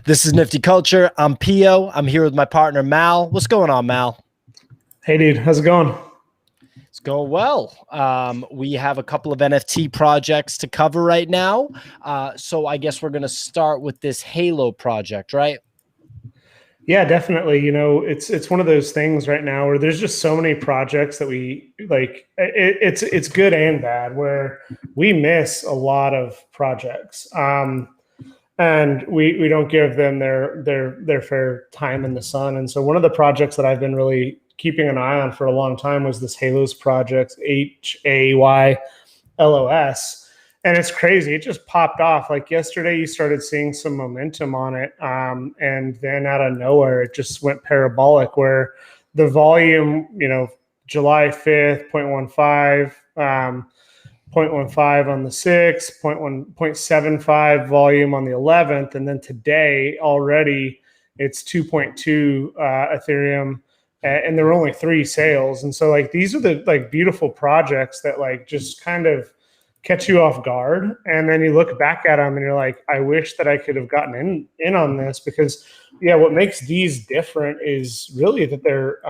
This is Nifty Culture. I'm Pio. I'm here with my partner, Mal. What's going on, Mal? Hey, dude. How's it going? It's going well. We have a couple of NFT projects to cover right now. So I guess we're going to start with this Halo project, right? Yeah, definitely. You know, it's one of those things right now where there's just so many projects that we like. It's good and bad, where we miss a lot of projects, and we don't give them their fair time in the sun. And so one of the projects that I've been really keeping an eye on for a long time was this Haylos project, Haylos. And it's crazy. It just popped off. Like yesterday, you started seeing some momentum on it. And then out of nowhere, it just went parabolic where the volume, July 5th, 0.15, 0.15 on the 6th, 0.75 volume on the 11th. And then today already it's 2.2 Ethereum. And there were only 3 sales. And so like, these are the like beautiful projects that like just kind of catch you off guard, and then you look back at them and you're like, I wish that I could have gotten in on this, because what makes these different is really that they're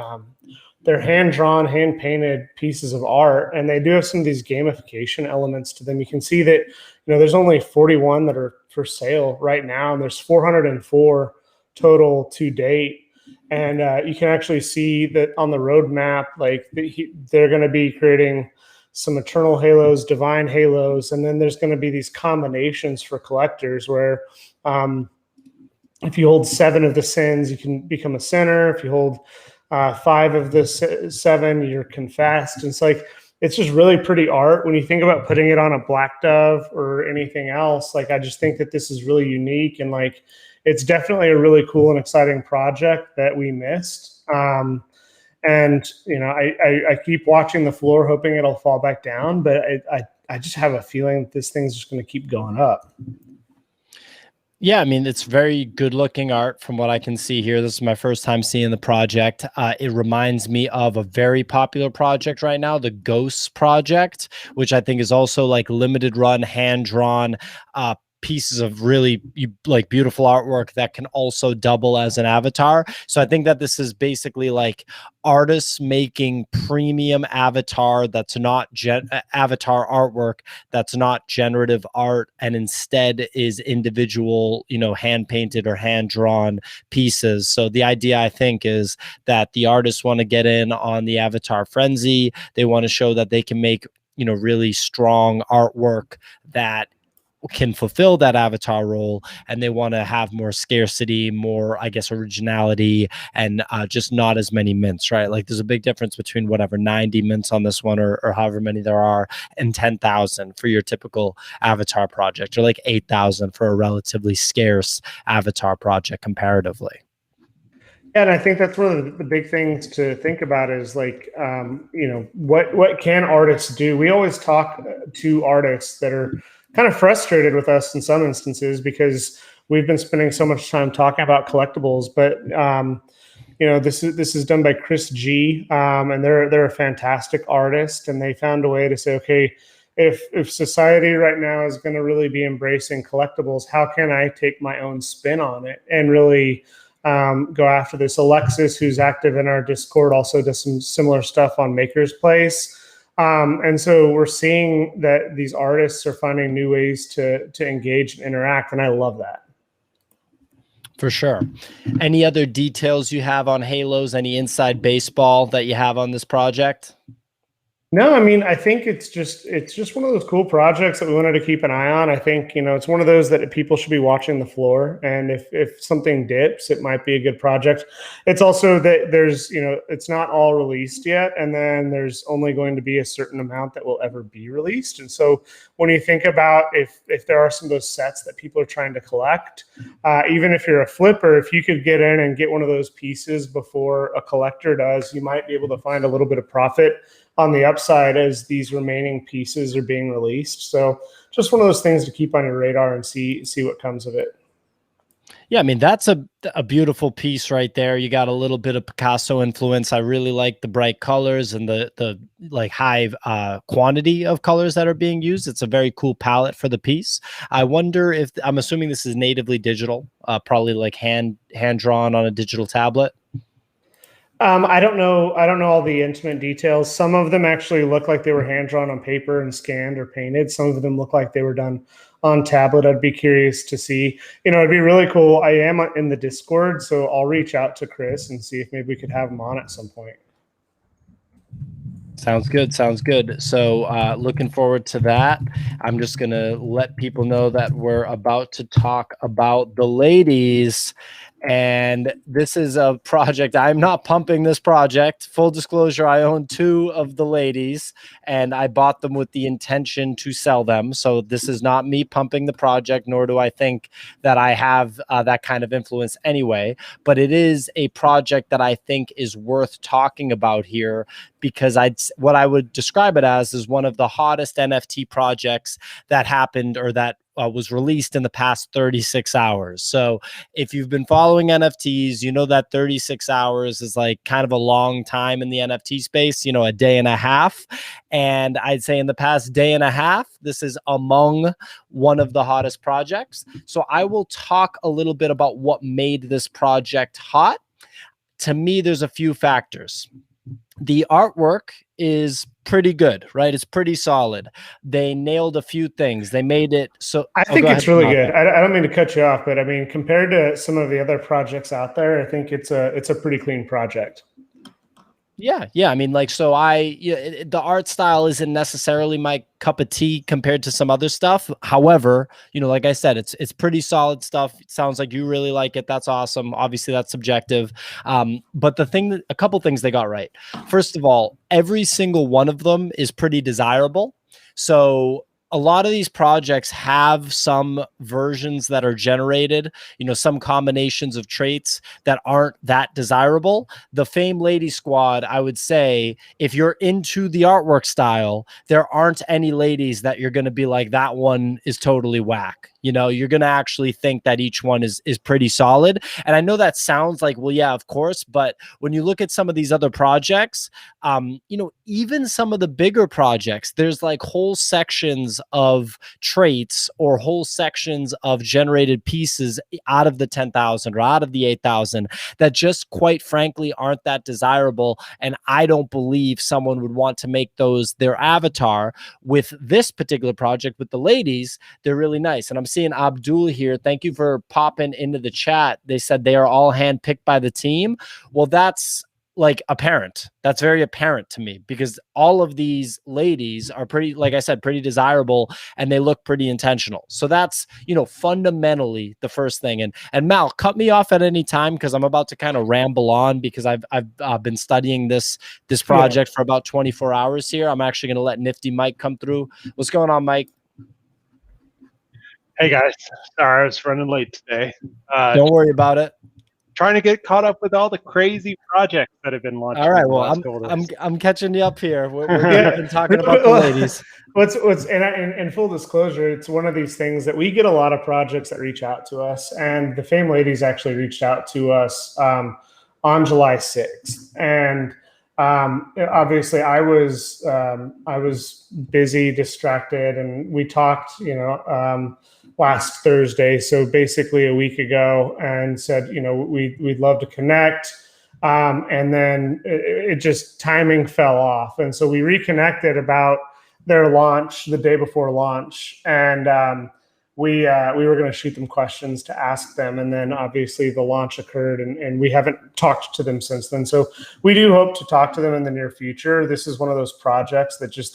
hand-drawn, hand-painted pieces of art, and they do have some of these gamification elements to them. You can see that there's only 41 that are for sale right now, and there's 404 total to date. And you can actually see that on the roadmap, like they're going to be creating some eternal halos, divine halos, and then there's going to be these combinations for collectors where if you hold 7 of the sins, you can become a sinner. If you hold 5 of the 7, you're confessed. And it's just really pretty art. When you think about putting it on a black dove or anything else, like I just think that this is really unique, and like it's definitely a really cool and exciting project that we missed. And I keep watching the floor, hoping it'll fall back down, but I just have a feeling that this thing's just going to keep going up. Yeah, I mean, it's very good looking art from what I can see here. This is my first time seeing the project. It reminds me of a very popular project right now, the Ghosts project, which I think is also like limited run, hand-drawn pieces of really like beautiful artwork that can also double as an avatar. So I think that this is basically like artists making premium avatar that's not avatar artwork that's not generative art, and instead is individual, hand painted or hand drawn pieces. So the idea, I think, is that the artists want to get in on the avatar frenzy. They want to show that they can make really strong artwork that can fulfill that avatar role, and they want to have more scarcity, more, I guess, originality, and just not as many mints, right? Like there's a big difference between whatever 90 mints on this one or however many there are, and 10,000 for your typical avatar project, or like 8,000 for a relatively scarce avatar project comparatively. Yeah, and I think that's one of the big things to think about is like, what can artists do? We always talk to artists that are kind of frustrated with us in some instances because we've been spending so much time talking about collectibles. But this is done by Chris G, and they're a fantastic artist, and they found a way to say, okay, if society right now is going to really be embracing collectibles, how can I take my own spin on it and really go after this? Alexis, who's active in our Discord, also does some similar stuff on Maker's Place. And so we're seeing that these artists are finding new ways to engage and interact, and I love that. For sure. Any other details you have on Haylos? Any inside baseball that you have on this project? No, I mean, I think it's just one of those cool projects that we wanted to keep an eye on. I think, it's one of those that people should be watching the floor. And if something dips, it might be a good project. It's also that there's, it's not all released yet. And then there's only going to be a certain amount that will ever be released. And so when you think about if there are some of those sets that people are trying to collect, even if you're a flipper, if you could get in and get one of those pieces before a collector does, you might be able to find a little bit of profit on the upside as these remaining pieces are being released. So just one of those things to keep on your radar and see what comes of it. Yeah, I mean, that's a beautiful piece right there. You got a little bit of Picasso influence. I really like the bright colors and the like high quantity of colors that are being used. It's a very cool palette for the piece. I wonder if, I'm assuming this is natively digital, probably like hand drawn on a digital tablet. I don't know. I don't know all the intimate details. Some of them actually look like they were hand drawn on paper and scanned or painted. Some of them look like they were done on tablet. I'd be curious to see. You know, it'd be really cool. I am in the Discord, so I'll reach out to Chris and see if maybe we could have him on at some point. Sounds good. Sounds good. So looking forward to that. I'm just going to let people know that we're about to talk about the ladies. And this is a project. I'm not pumping this project. Full disclosure, I own 2 of the ladies and I bought them with the intention to sell them. So this is not me pumping the project, nor do I think that I have that kind of influence anyway. But it is a project that I think is worth talking about here, because what I would describe it as is one of the hottest NFT projects that happened, or that was released in the past 36 hours. So if you've been following NFTs, you know that 36 hours is like kind of a long time in the NFT space, you know, a day and a half. And I'd say in the past day and a half, this is among one of the hottest projects. So I will talk a little bit about what made this project hot. To me, there's a few factors. The artwork is pretty good, right? It's pretty solid. They nailed a few things. They made it so. I think it's really good. I don't mean to cut you off, but I mean, compared to some of the other projects out there, I think it's a pretty clean project. Yeah. I mean, like, so the art style isn't necessarily my cup of tea compared to some other stuff. However, you know, like I said, it's pretty solid stuff. It sounds like you really like it. That's awesome. Obviously, that's subjective. But a couple things they got right. First of all, every single one of them is pretty desirable. So a lot of these projects have some versions that are generated, you know, some combinations of traits that aren't that desirable. The FameLadySquad, I would say, if you're into the artwork style, there aren't any ladies that you're going to be like, that one is totally whack. You know, you're going to actually think that each one is pretty solid. And I know that sounds like, well, yeah, of course. But when you look at some of these other projects, you know, even some of the bigger projects, there's like whole sections of traits or whole sections of generated pieces out of the 10,000 or out of the 8,000 that just quite frankly aren't that desirable. And I don't believe someone would want to make those their avatar. With this particular project with the ladies, they're really nice. And I'm seeing Abdul here. Thank you for popping into the chat. They said they are all handpicked by the team. Well, that's like apparent. That's very apparent to me, because all of these ladies are pretty, like I said, pretty desirable, and they look pretty intentional. So that's, you know, fundamentally the first thing. And Mal, cut me off at any time, because I'm about to kind of ramble on, because I've been studying this project for about 24 hours here. I'm actually going to let Nifty Mike come through. What's going on, Mike? Hey guys, sorry I was running late today. Don't worry about it. Trying to get caught up with all the crazy projects that have been launched. All right, well, I'm catching you up here. We've been talking about the ladies. In full disclosure, it's one of these things that we get a lot of projects that reach out to us, and the Fame Ladies actually reached out to us on July 6th, and obviously I was busy, distracted, and we talked, you know, last Thursday, so basically a week ago, and said, you know, we'd love to connect. And then it just, timing fell off. And so we reconnected about their launch the day before launch. And we were going to shoot them questions to ask them. And then obviously the launch occurred, and we haven't talked to them since then. So we do hope to talk to them in the near future. This is one of those projects that just,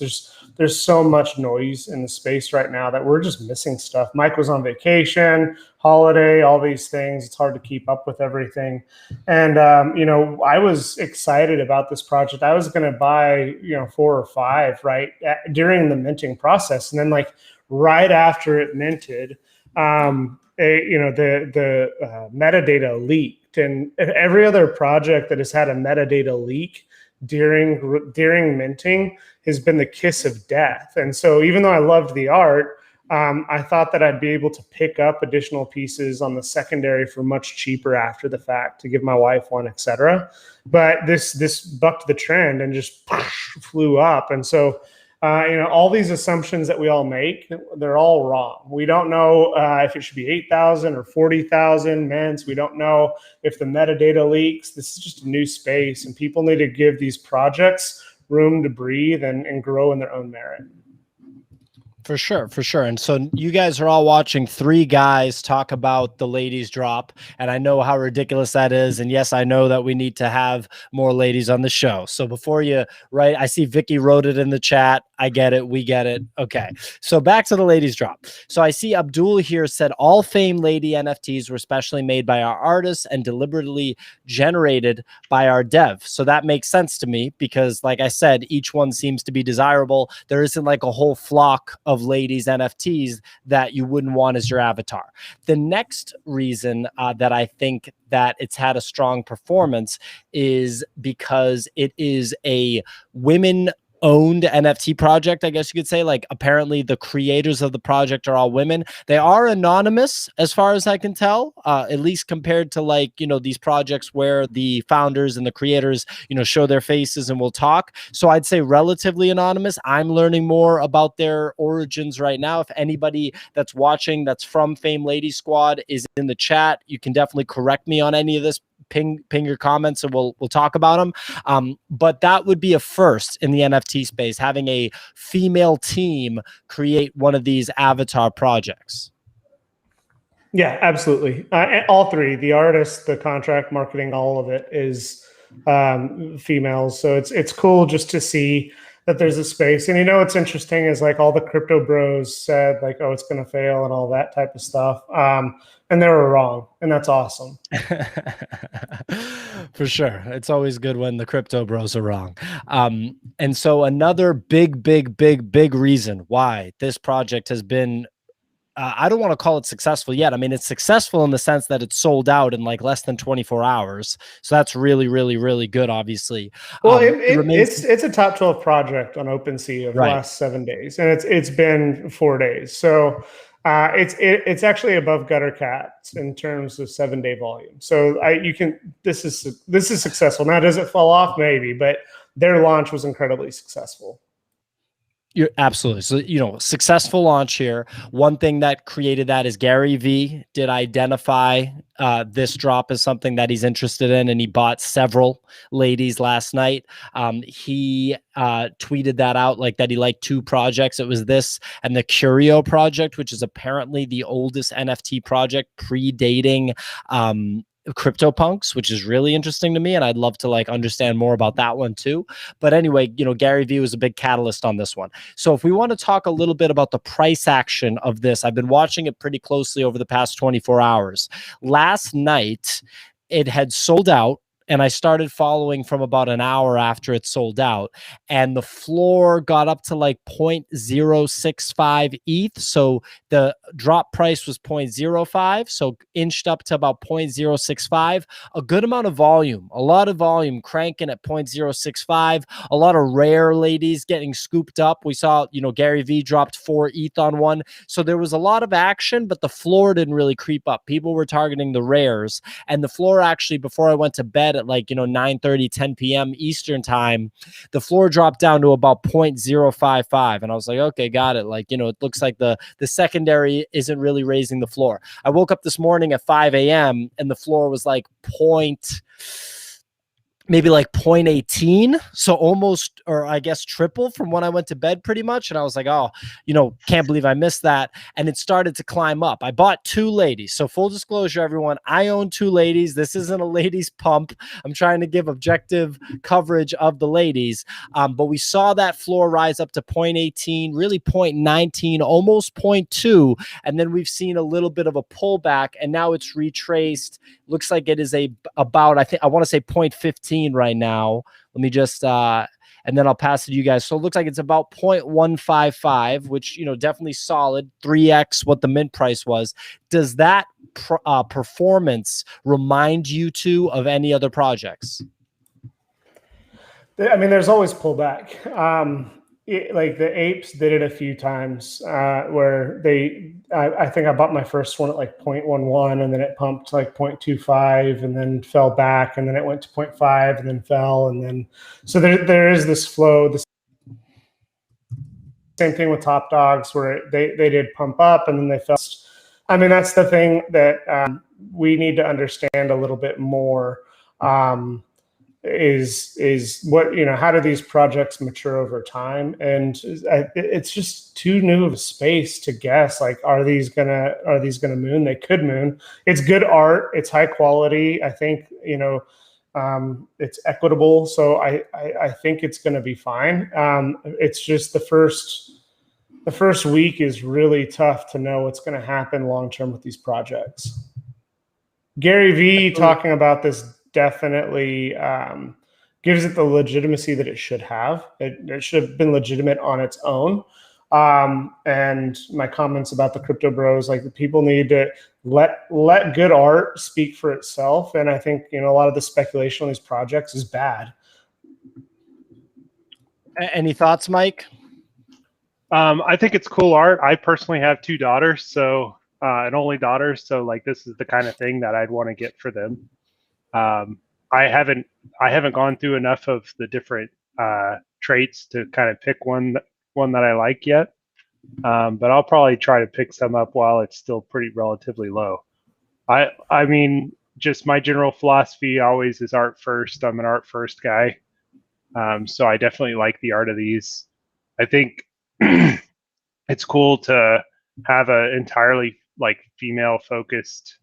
there's so much noise in the space right now that we're just missing stuff. Mike was on vacation, holiday, all these things. It's hard to keep up with everything. And, you know, I was excited about this project. I was going to buy, you know, 4 or 5 during the minting process. And then like right after it minted, you know, the metadata leaked, and every other project that has had a metadata leak during minting has been the kiss of death. And so even though I loved the art, I thought that I'd be able to pick up additional pieces on the secondary for much cheaper after the fact to give my wife one, etc. But this bucked the trend and just flew up. And so, all these assumptions that we all make, they're all wrong. We don't know if it should be 8,000 or 40,000 mints. We don't know if the metadata leaks. This is just a new space, and people need to give these projects room to breathe and grow in their own merit. For sure, for sure. And so you guys are all watching three guys talk about the ladies drop, and I know how ridiculous that is. And yes, I know that we need to have more ladies on the show. So before you write, I see Vicky wrote it in the chat. I get it. We get it. Okay. So back to the ladies drop. So I see Abdul here said all Fame Lady NFTs were specially made by our artists and deliberately generated by our dev. So that makes sense to me because, like I said, each one seems to be desirable. There isn't like a whole flock of ladies NFTs that you wouldn't want as your avatar. The next reason that I think that it's had a strong performance is because it is a women owned NFT project, I guess you could say. Like, apparently the creators of the project are all women. They are anonymous as far as I can tell, at least compared to, like, these projects where the founders and the creators, show their faces and will talk. So I'd say relatively anonymous. I'm learning more about their origins right now. If anybody that's watching that's from FameLadySquad is in the chat, you can definitely correct me on any of this. Ping your comments and we'll talk about them. But that would be a first in the NFT space, having a female team create one of these avatar projects. Yeah, absolutely. All three, the artist, the contract marketing, all of it is females. So it's cool just to see that there's a space. And what's interesting is, like, all the crypto bros said, like, oh, it's going to fail and all that type of stuff. And they were wrong. And that's awesome. For sure. It's always good when the crypto bros are wrong. And so another big reason why this project has been, I don't want to call it successful yet. I mean, it's successful in the sense that it's sold out in like less than 24 hours. So that's really good, obviously. Well, it's a top 12 project on OpenSea of the last 7 days, and it's been 4 days. So it's actually above Gutter Cats in terms of 7-day volume. So this is successful. Now, does it fall off? Maybe, but their launch was incredibly successful. You're absolutely. So, successful launch here. One thing that created that is Gary V did identify this drop as something that he's interested in, and he bought several ladies last night. He tweeted that out, like that he liked two projects. It was this and the Curio project, which is apparently the oldest NFT project predating CryptoPunks, which is really interesting to me, and I'd love to understand more about that one too. But anyway, Gary Vee was a big catalyst on this one. So if we want to talk a little bit about the price action of this, I've been watching it pretty closely over the past 24 hours. Last night, it had sold out, and I started following from about an hour after it sold out, and the floor got up to like 0.065 ETH. So the drop price was 0.05, so inched up to about 0.065. A good amount of volume, a lot of volume cranking at 0.065. A lot of rare ladies getting scooped up. We saw, Gary V dropped 4 ETH on one. So there was a lot of action, but the floor didn't really creep up. People were targeting the rares, and the floor actually, before I went to bed at 9:30, 10 p.m. Eastern time, the floor dropped down to about 0.055. And I was like, okay, got it. It looks like the secondary isn't really raising the floor. I woke up this morning at 5 a.m. and the floor was maybe 0.18, so almost, or I guess triple from when I went to bed pretty much. And I was like, oh, can't believe I missed that. And it started to climb up. I bought 2 ladies. So full disclosure, everyone, I own 2 ladies. This isn't a ladies pump. I'm trying to give objective coverage of the ladies. But we saw that floor rise up to 0.18, really 0.19, almost 0.2. And then we've seen a little bit of a pullback, and now it's retraced. Looks like it is about, I want to say 0.15 right now. Let me just and then I'll pass it to you guys. So it looks like it's about 0.155, which definitely solid, 3x what the mint price was. Does that performance remind you of any other projects? I mean, there's always pullback. like the apes did it a few times where I think I bought my first one at like 0.11 and then it pumped to like 0.25 and then fell back and then it went to 0.5 and then fell. And then, so there is this flow. The same thing with Top Dogs where they did pump up and then they fell. I mean, that's the thing that we need to understand a little bit more. Is what, how do these projects mature over time? And it's just too new of a space to guess, like, are these gonna moon? They could moon. It's good art, it's high quality. I think, it's equitable, so I think it's gonna be fine. It's just the first week is really tough to know what's gonna happen long term with these projects. Gary V talking about this definitely gives it the legitimacy that it should have. It should have been legitimate on its own. And my comments about the crypto bros, like, the people need to let good art speak for itself. And I think, a lot of the speculation on these projects is bad. Any thoughts, Mike? I think it's cool art. I personally have 2 daughters, so and only daughters, so like this is the kind of thing that I'd want to get for them. I haven't gone through enough of the different traits to kind of pick one that I like yet. But I'll probably try to pick some up while it's still pretty relatively low. I mean, just my general philosophy always is art first. I'm an art first guy. So I definitely like the art of these. I think it's cool to have an entirely like female focused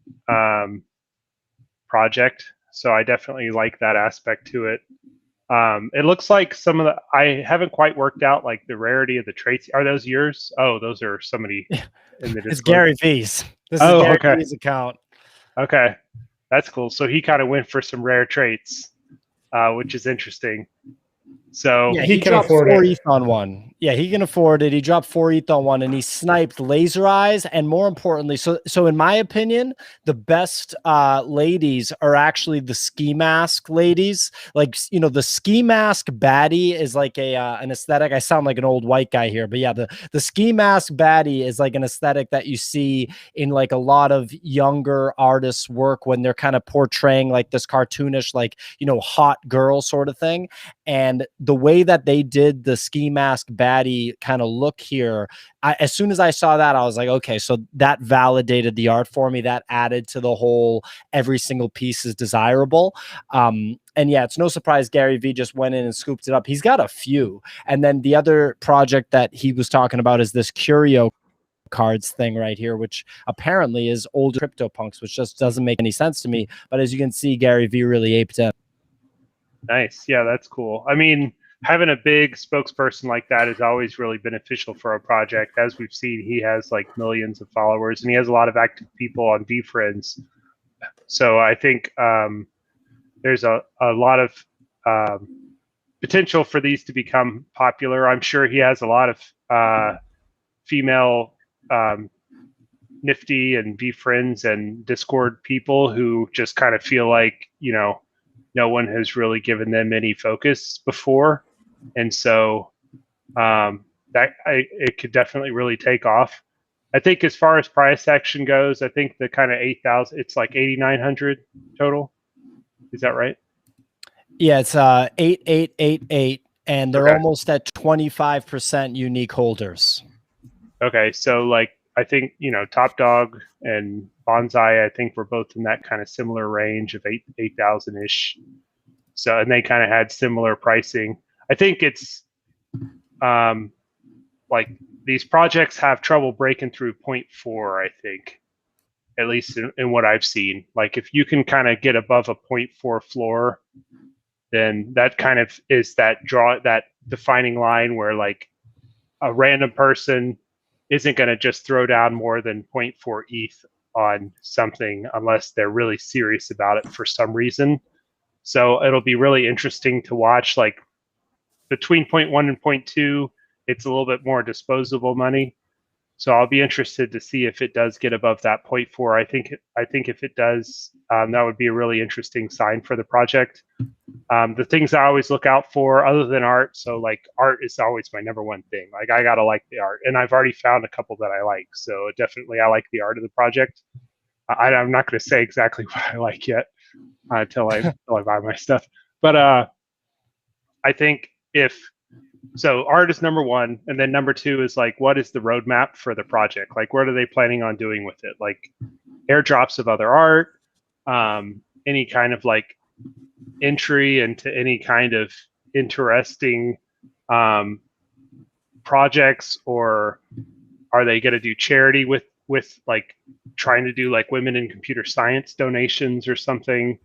project. So I definitely like that aspect to it. It looks like some of the, I haven't quite worked out like the rarity of the traits. Are those yours? Oh, those are somebody in the Discord. It's Gary V's. This is Gary V's account. Okay, that's cool. So he kind of went for some rare traits, which is interesting. So yeah, he can dropped afford 4 it. ETH on one. Yeah, he can afford it. He dropped 4 ETH on one, and he sniped Laser Eyes. And more importantly, so in my opinion, the best ladies are actually the ski mask ladies. Like, the ski mask baddie is like an aesthetic. I sound like an old white guy here, but yeah, the ski mask baddie is like an aesthetic that you see in like a lot of younger artists' work when they're kind of portraying like this cartoonish, like, hot girl sort of thing. And the way that they did the ski mask baddie kind of look here, as soon as I saw that, I was like, okay, so that validated the art for me. That added to the whole, every single piece is desirable. And yeah, it's no surprise Gary V just went in and scooped it up. He's got a few. And then the other project that he was talking about is this Curio cards thing right here, which apparently is older CryptoPunks, which just doesn't make any sense to me. But as you can see, Gary V really aped in. Nice. Yeah, that's cool. I mean, having a big spokesperson like that is always really beneficial for a project. As we've seen, he has like millions of followers and he has a lot of active people on VFriends. So I think there's a lot of potential for these to become popular. I'm sure he has a lot of female Nifty and VFriends and Discord people who just kind of feel like, no one has really given them any focus before. And so it could definitely really take off. I think as far as price action goes, I think the kind of 8,000, it's like 8,900 total. Is that right? Yeah, it's 8888, and they're almost at 25% unique holders. Okay, so like I think Top Dog and Bonsai, I think we're both in that kind of similar range of 8,000 ish. So, and they kind of had similar pricing. I think it's like these projects have trouble breaking through 0.4. I think, at least in what I've seen. Like if you can kind of get above a 0.4 floor, then that kind of is that defining line where like a random person isn't going to just throw down more than 0.4 ETH on something unless they're really serious about it for some reason. So it'll be really interesting to watch. Like between 0.1 and 0.2, it's a little bit more disposable money. So I'll be interested to see if it does get above that 0.4. I think if it does, that would be a really interesting sign for the project. The things I always look out for, other than art, so like art is always my number one thing. Like I gotta like the art, and I've already found a couple that I like. So definitely, I like the art of the project. I'm not going to say exactly what I like yet until I buy my stuff. But I think so art is number one, and then number two is like, what is the roadmap for the project? Like, what are they planning on doing with it? Like airdrops of other art, any kind of like entry into any kind of interesting projects, or are they going to do charity with like trying to do like women in computer science donations or something?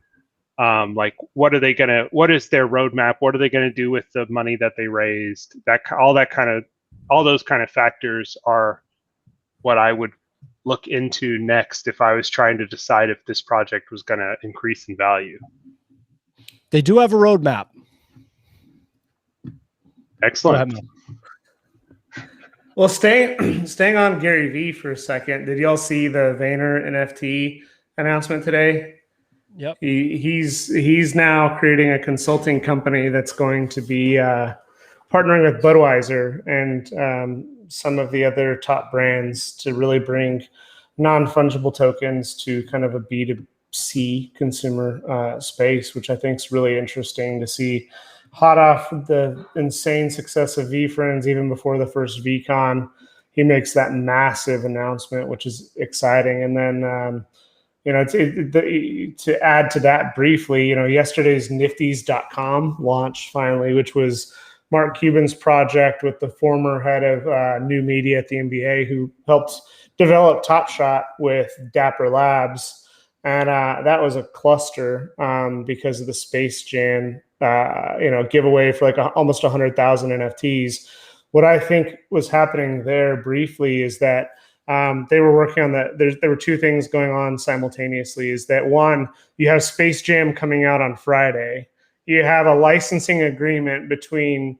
Like what is their roadmap? What are they going to do with the money that they raised? All those kind of factors are what I would look into next if I was trying to decide if this project was going to increase in value. They do have a roadmap. Excellent. Well, staying on Gary Vee for a second, did y'all see the Vayner NFT announcement today? Yep. He's now creating a consulting company that's going to be partnering with Budweiser and some of the other top brands to really bring non-fungible tokens to kind of a B2C consumer space, which I think is really interesting to see. Hot off the insane success of VFriends, even before the first VCon, he makes that massive announcement, which is exciting. And then, to add to that briefly, yesterday's NFTs.com launch finally, which was Mark Cuban's project with the former head of new media at the NBA, who helped develop Top Shot with Dapper Labs. And that was a cluster because of the Space Jam, giveaway for like almost 100,000 NFTs. What I think was happening there briefly is that they were working on that. There were two things going on simultaneously. Is that one, you have Space Jam coming out on Friday. You have a licensing agreement between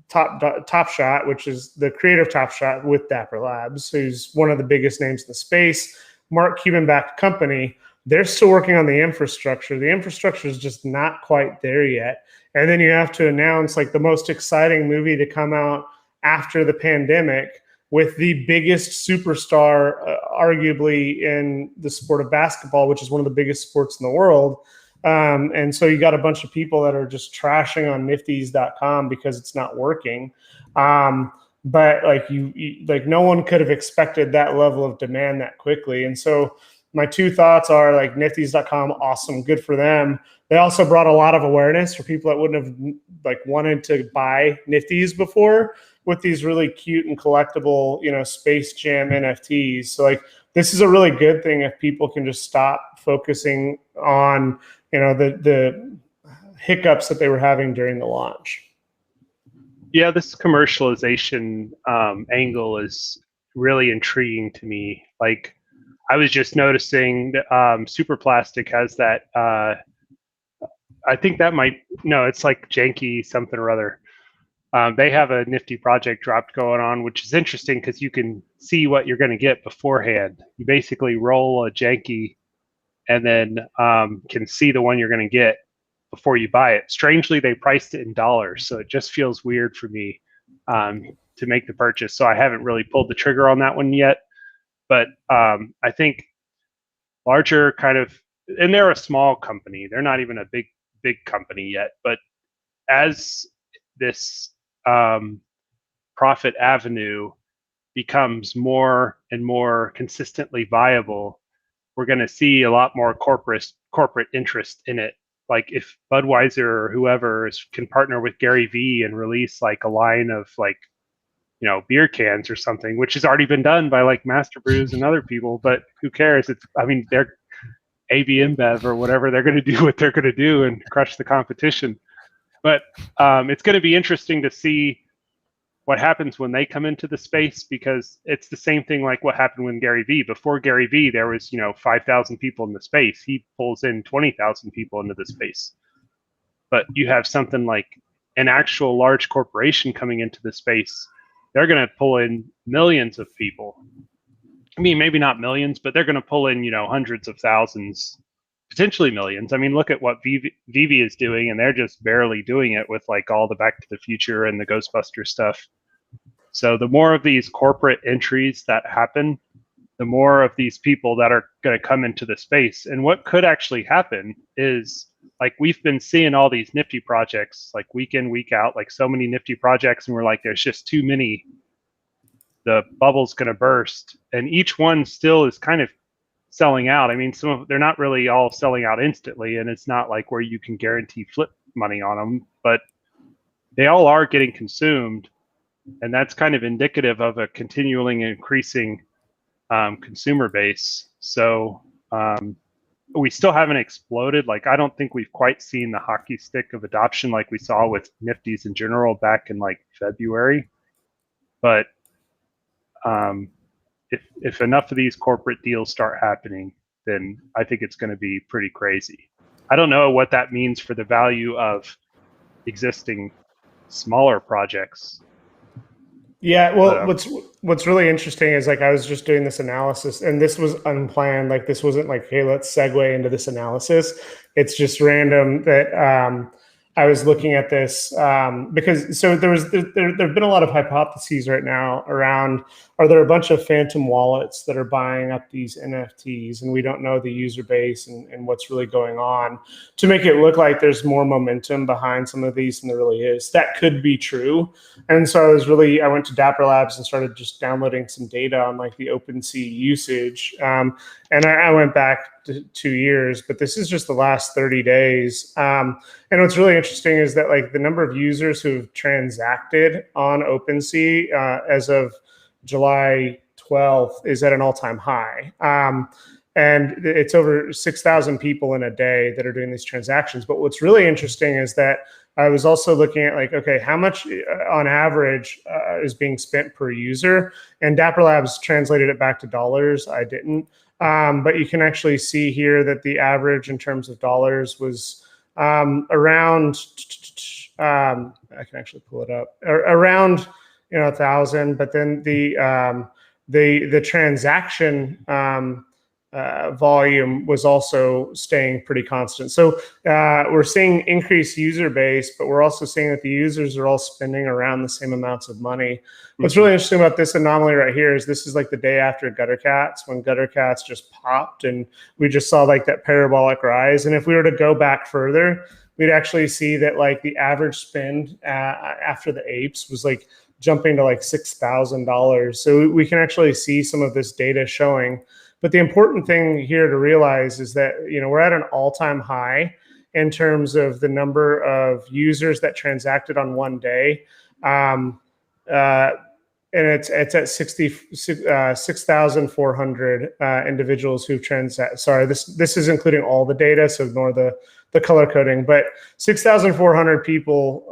Top Shot, which is the creator of Top Shot, with Dapper Labs, who's one of the biggest names in the space. Mark Cuban-backed company. They're still working on the infrastructure. The infrastructure is just not quite there yet. And then you have to announce like the most exciting movie to come out after the pandemic with the biggest superstar, arguably in the sport of basketball, which is one of the biggest sports in the world. And so you got a bunch of people that are just trashing on nifties.com because it's not working. But like like no one could have expected that level of demand that quickly. And so my two thoughts are like nifties.com, awesome, good for them. They also brought a lot of awareness for people that wouldn't have like wanted to buy Nifties before with these really cute and collectible, Space Jam NFTs. So like this is a really good thing if people can just stop focusing on, the hiccups that they were having during the launch. Yeah, this commercialization angle is really intriguing to me. Like, I was just noticing that Super Plastic has that. I think that it's like Janky something or other. They have a nifty project dropped going on, which is interesting because you can see what you're going to get beforehand. You basically roll a Janky and then can see the one you're going to get before you buy it. Strangely, they priced it in dollars, so it just feels weird for me to make the purchase. So I haven't really pulled the trigger on that one yet. But I think larger kind of, and they're a small company. They're not even a big company yet. But as this profit avenue becomes more and more consistently viable, we're going to see a lot more corporate interest in it. Like if Budweiser or whoever can partner with Gary Vee and release like a line of like, beer cans or something, which has already been done by like Master Brews and other people, but who cares? They're AB InBev or whatever. They're going to do what they're going to do and crush the competition. But it's going to be interesting to see what happens when they come into the space, because it's the same thing like what happened with Gary Vee. Before Gary Vee, there was 5,000 people in the space. He pulls in 20,000 people into the space. But you have something like an actual large corporation coming into the space. they're going to pull in millions of people. I mean, maybe not millions, but they're going to pull in, hundreds of thousands, potentially millions. I mean, look at what Vivi is doing, and they're just barely doing it with like all the Back to the Future and the Ghostbuster stuff. So the more of these corporate entries that happen, the more of these people that are going to come into the space. And what could actually happen is, like, we've been seeing all these nifty projects, like week in, week out, like so many nifty projects, and we're like, there's just too many. The bubble's going to burst, and each one still is kind of selling out. I mean, they're not really all selling out instantly, and it's not like where you can guarantee flip money on them, but they all are getting consumed, and that's kind of indicative of a continually increasing consumer base. So we still haven't exploded. Like, I don't think we've quite seen the hockey stick of adoption like we saw with Nifties in general back in like February. But if enough of these corporate deals start happening, then I think it's going to be pretty crazy. I don't know what that means for the value of existing smaller projects. Yeah, well, what's really interesting is, like, I was just doing this analysis, and this was unplanned. Like, this wasn't like, hey, let's segue into this analysis. It's just random that I was looking at this because there've been a lot of hypotheses right now around, are there a bunch of phantom wallets that are buying up these NFTs, and we don't know the user base and what's really going on, to make it look like there's more momentum behind some of these than there really is. That could be true. And so I went to Dapper Labs and started just downloading some data on like the OpenSea usage. And I went back to 2 years, but this is just the last 30 days. And what's really interesting is that, like, the number of users who've transacted on OpenSea as of July 12th is at an all-time high. And it's over 6,000 people in a day that are doing these transactions. But what's really interesting is that I was also looking at, like, okay, how much on average is being spent per user? And Dapper Labs translated it back to dollars. I didn't. But you can actually see here that the average in terms of dollars was around, I can actually pull it up, around 1,000. But then the transaction volume was also staying pretty constant. So we're seeing increased user base, but we're also seeing that the users are all spending around the same amounts of money. What's really interesting about this anomaly right here is this is like the day after Gutter Cats, when Gutter Cats just popped, and we just saw like that parabolic rise. And if we were to go back further, we'd actually see that, like, the average spend after the apes was like jumping to like $6,000. So we can actually see some of this data showing. But the important thing here to realize is that, we're at an all-time high in terms of the number of users that transacted on one day. And it's at 6,400 individuals who've transacted. Sorry, this is including all the data, so ignore the color coding. But 6,400 people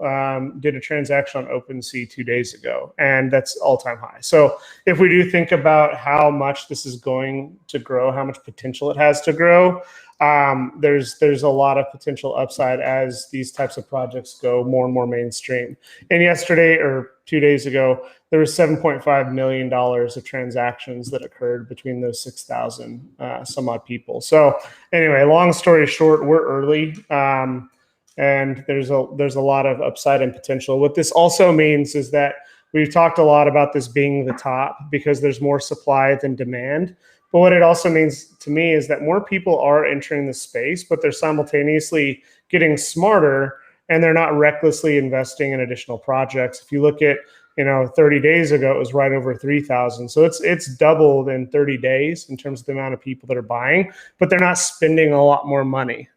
did a transaction on OpenSea 2 days ago, and that's all-time high. So if we do think about how much this is going to grow, how much potential it has to grow, there's a lot of potential upside as these types of projects go more and more mainstream. And yesterday, or 2 days ago, there was $7.5 million of transactions that occurred between those 6,000 some odd people. So anyway, long story short, we're early, and there's a lot of upside and potential. What this also means is that we've talked a lot about this being the top because there's more supply than demand. But what it also means to me is that more people are entering the space, but they're simultaneously getting smarter, and they're not recklessly investing in additional projects. If you look at 30 days ago, it was right over 3,000. So it's doubled in 30 days in terms of the amount of people that are buying, but they're not spending a lot more money,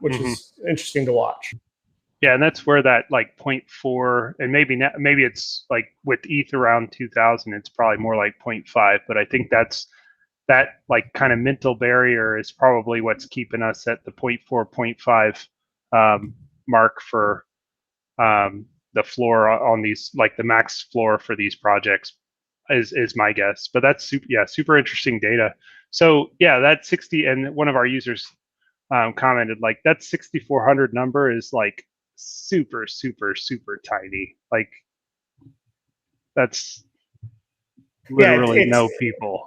which is interesting to watch. Yeah, and that's where that like 0.4, and maybe it's like with ETH around 2,000, it's probably more like 0.5. But I think that like kind of mental barrier is probably what's keeping us at the 0.4, 0.5 mark for the floor on these, like the max floor for these projects is my guess. But that's super interesting data. So yeah, that 60, and one of our users commented, like, that 6,400 number is like super tiny. Like, That's literally it's no people.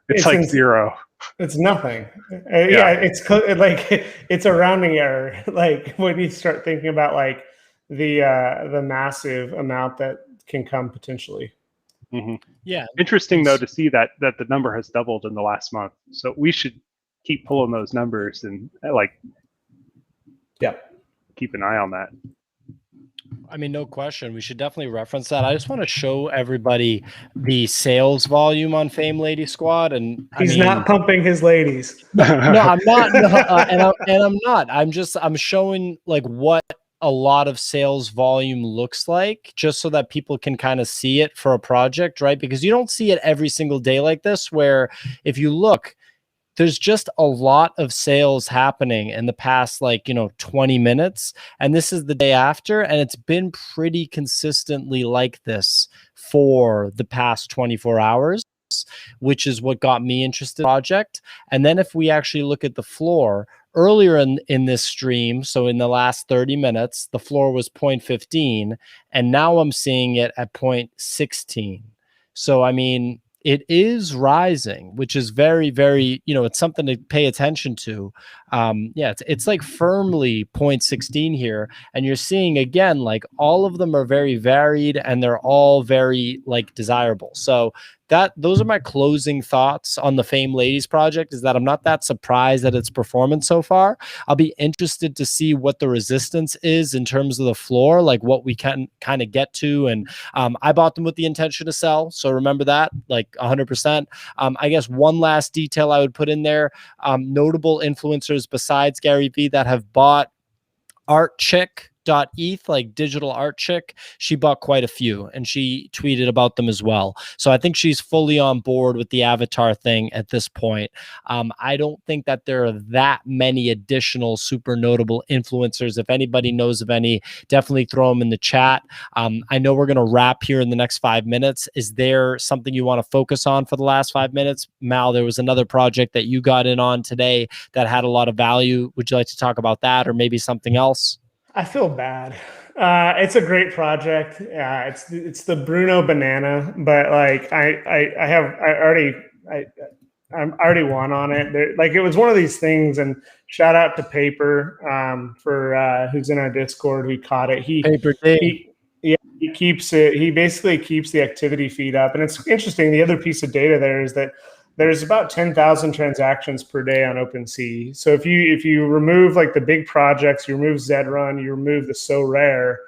It's it's like ins- zero. it's nothing. Yeah, like it's a rounding error. Like when you start thinking about like the massive amount that can come potentially. Mm-hmm. Yeah. Interesting though to see that the number has doubled in the last month. So we should keep pulling those numbers and like keep an eye on that. I mean, no question. We should definitely reference that. I just want to show everybody the sales volume on FameLadySquad, and He's not pumping his ladies. No, I'm not. No, and I'm not. I'm showing like what a lot of sales volume looks like, just so that people can kind of see it for a project, right? Because you don't see it every single day like this. Where if you look, there's just a lot of sales happening in the past, like, 20 minutes. And this is the day after. And it's been pretty consistently like this for the past 24 hours, which is what got me interested in the project. And then if we actually look at the floor, earlier in this stream, so in the last 30 minutes, the floor was 0.15. And now I'm seeing it at 0.16. So, I mean, it is rising, which is very, very, it's something to pay attention to. Yeah, it's like firmly 0.16 here. And you're seeing, again, like all of them are very varied and they're all very like desirable. So those are my closing thoughts on the Fame Ladies project, is that I'm not that surprised at its performance so far. I'll be interested to see what the resistance is in terms of the floor, like what we can kind of get to. And I bought them with the intention to sell. So remember that, like 100%. I guess one last detail I would put in there, notable influencers besides Gary Vee that have bought ArtChick.eth, like digital art chick, she bought quite a few and she tweeted about them as well. So I think she's fully on board with the avatar thing at this point. I don't think that there are that many additional super notable influencers. If anybody knows of any, definitely throw them in the chat. I know we're going to wrap here in the next 5 minutes. Is there something you want to focus on for the last 5 minutes? Mal, there was another project that you got in on today that had a lot of value. Would you like to talk about that or maybe something else? I feel bad. It's a great project. It's the Bruno banana, but like I already won on it. Like it was one of these things. And shout out to Paper for who's in our Discord who caught it. Paper he keeps it. He basically keeps the activity feed up, and it's interesting. The other piece of data there is that there's about 10,000 transactions per day on OpenSea. So if you remove like the big projects, you remove Zedrun, you remove the So Rare,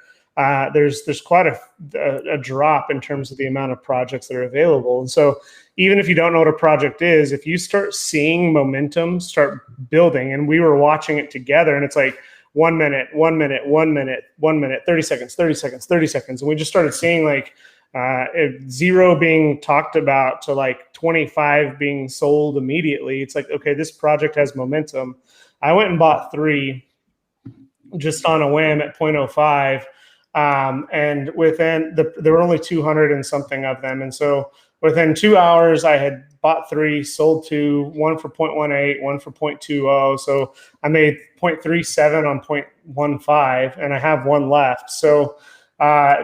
there's quite a drop in terms of the amount of projects that are available. And so even if you don't know what a project is, if you start seeing momentum start building, and we were watching it together, and it's like 1 minute, 1 minute, 1 minute, 1 minute, 30 seconds, 30 seconds, 30 seconds. And we just started seeing like 0 being talked about to like 25 being sold immediately. It's like, okay, this project has momentum. I went and bought 3 just on a whim at 0.05. And within there were only 200 and something of them. And so within 2 hours, I had bought 3, sold 2, one for 0.18, one for 0.20. So I made 0.37 on 0.15, and I have one left. So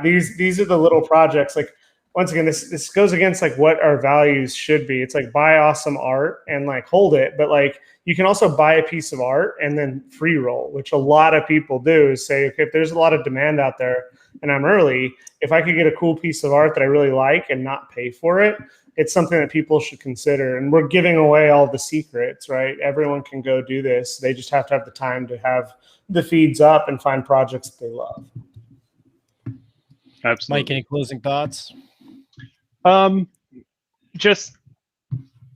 these are the little projects. Like, once again, this goes against like what our values should be. It's like buy awesome art and like hold it, but like you can also buy a piece of art and then free roll, which a lot of people do, is say, okay, if there's a lot of demand out there and I'm early, if I could get a cool piece of art that I really like and not pay for it, it's something that people should consider. And we're giving away all the secrets, right? Everyone can go do this. They just have to have the time to have the feeds up and find projects that they love. Absolutely. Mike, any closing thoughts? Just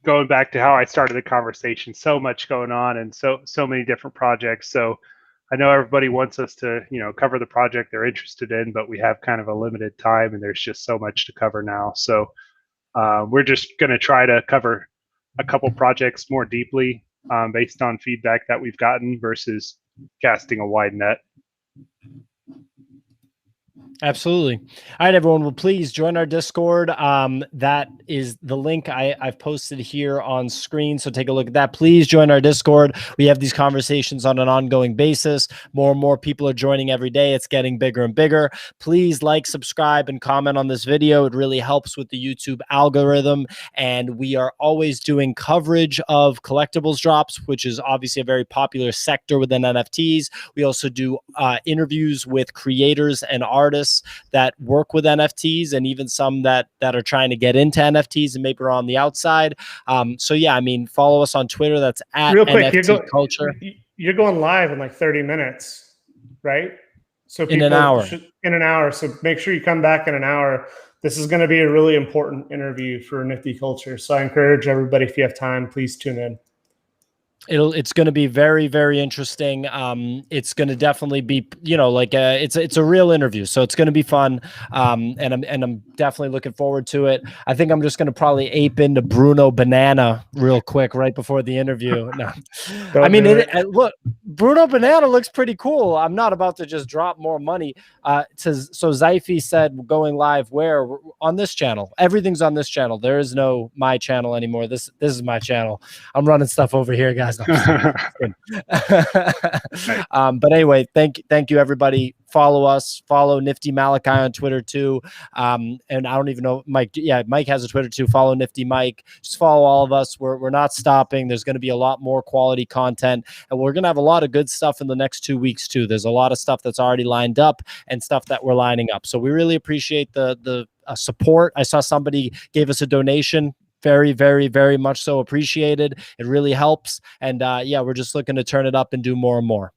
going back to how I started the conversation, so much going on and so many different projects. So I know everybody wants us to, cover the project they're interested in, but we have kind of a limited time and there's just so much to cover now. So we're just going to try to cover a couple projects more deeply based on feedback that we've gotten versus casting a wide net. Absolutely. All right, everyone. Well, please join our Discord. That is the link I've posted here on screen. So take a look at that. Please join our Discord. We have these conversations on an ongoing basis. More and more people are joining every day. It's getting bigger and bigger. Please like, subscribe, and comment on this video. It really helps with the YouTube algorithm. And we are always doing coverage of collectibles drops, which is obviously a very popular sector within NFTs. We also do interviews with creators and artists that work with NFTs, and even some that are trying to get into NFTs and maybe are on the outside. So yeah, I mean, follow us on Twitter. That's at Real quick, NFTCulture. You're going live in like 30 minutes, right? So in an hour. In an hour. So make sure you come back in an hour. This is going to be a really important interview for NFTCulture. So I encourage everybody, if you have time, please tune in. It's going to be very, very interesting. It's going to definitely be, you know, like it's a real interview, so it's going to be fun. And I'm definitely looking forward to it. I think I'm just going to probably ape into Bruno Banana real quick right before the interview. No, I mean, look, Bruno Banana looks pretty cool. I'm not about to just drop more money. So Zyphy said, going live where? On this channel. Everything's on this channel. There is no my channel anymore. This is my channel. I'm running stuff over here, guys. But anyway, thank you everybody. Follow us, follow Nifty Malachi on Twitter too. And I don't even know, Mike. Yeah, Mike has a Twitter too. Follow Nifty Mike. Just follow all of us. We're not stopping. There's going to be a lot more quality content, and we're going to have a lot of good stuff in the next 2 weeks too. There's a lot of stuff that's already lined up and stuff that we're lining up. So we really appreciate the support. I saw somebody gave us a donation. Very, very, very much so appreciated. It really helps. And yeah, we're just looking to turn it up and do more and more.